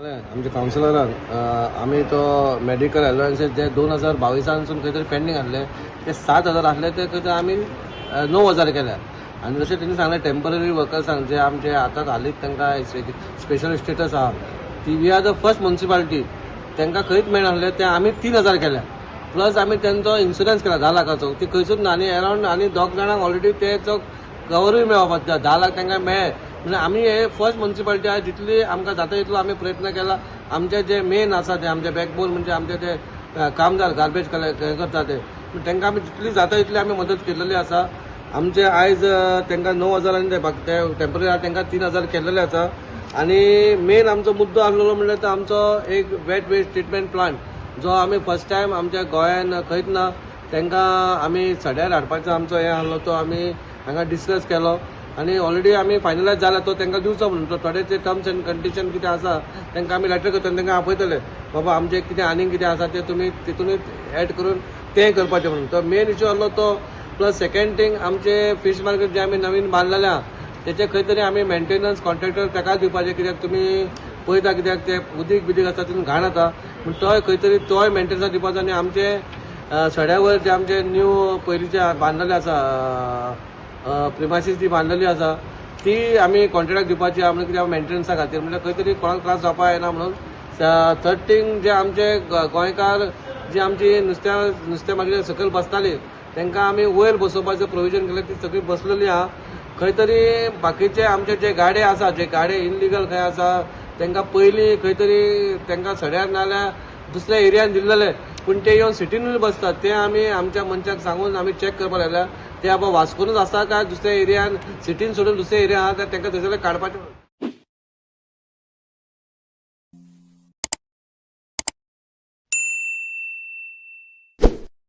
आमच्या कावन्सिलरान आमी तो मेडिकल अलावन्सेस जे 2022 खंय तरी पेंडींग आसले ते 7,000 आसले ते खंय तरी आमी 9,000 केल्या. आनी जशें तेणी सांगलें टेम्पररी वर्कर्सांक जे आमचे आतां हालींच तांकां स्पेशल स्टेटस आहा ती we are the first municipality तांकां खंयच मेळनासलें ते आमी 3,000 केल्या. प्लस आमी तेंचो इन्शुरन्स केला 10 लाखाचो ती खंयसूच ना आनी अरावंड आनी 2 जाणांक ऑलरेडी तेचो कवरूय मेळोवपाक 10 लाख तांकां मेळ्ळे. म्हणजे आमी हे फर्स्ट म्युनिसिपालिटी आहे जितली आमकां जाता तितलो आमी प्रयत्न केला. आमचे जे मेन आसा ते आमचे बॅकबोन म्हणजे आमचे ते कामदार गार्बेज करता ते तांकां आमी जितली जाता तितली आमी मदत केलेली आसा. आमचे आयज तांकां 9,000 आनी ते टेम्पररी आहा तांकां 3,000 केलेले आसा. आनी मेन आमचो मुद्दो आसलेलो म्हणल्यार तो आमचो एक वेट वेस्ट ट्रिटमेंट प्लांट जो आमी फर्स्ट टायम आमच्या गोंयान खंयच ना तांकां आमी सड्यार हाडपाचो आमचो हे आसलो तो आमी हांगा डिस्कस केलो आनी ऑलरेडी आमी फायनलायज जाला तो तांकां दिवचो म्हणून तो थोडे ते टर्म्स एंड कंडिशन कितें आसा तांकां आमी लेटर करता तांकां आपयतले बाबा आमचे कितें आनीक कितें आसा ते तुमी तितूनच एड करून तें करपाचें म्हणून तो मेन इश्यू आसलो तो. प्लस सेकंड थिंग आमचे फीश मार्केट जे आमी नवीन बांदलेलें आहा तेचे खंय तरी आमी मेंटेनन्स कॉन्ट्रॅक्टर ताका दिवपाचें कित्याक तुमी पळयता कित्याक ते उदीक आसा तितून घाण येता पूण तोय खंय तरी तोय मेंटेनन्स दिवपाचो आनी आमचे सड्या वयर जे आमचे न्यू पयलींचे बांदलेले आसा प्रिमासीस जी बांदलेली आसा ती आमी कॉन्ट्रॅक्टाक दिवपाची आमी कित्याक मेंटेनन्सा खातीर म्हणजे खंय तरी कोणाक त्रास जावपाक येना म्हणून. थर्ड थिंग जे आमचे गोंयकार जी आमची नुस्तें मागीर सकयल बसताली तांकां आमी वयर बसोवपाचें प्रोविजन केलें ती सगळी बसलेली आहा. खंय तरी बाकीचे आमचे जे गाडे आसा जे गाडे इनलिगल खंय आसा तांकां पयलीं खंय तरी तांकां सड्यार नाल्यार दुसऱ्या एरियान दिल्लेले पूण ते येवन सिटीनूच बसतात ते आमी आमच्या मनशाक सांगून आमी चॅक करपाक लायल्या ते बाबा वास्कोनूच आसा काय दुसऱ्या एरियान सिटीन सोडून दुसऱ्या एरिया आहा तांकां थंयसरले काडपाचें.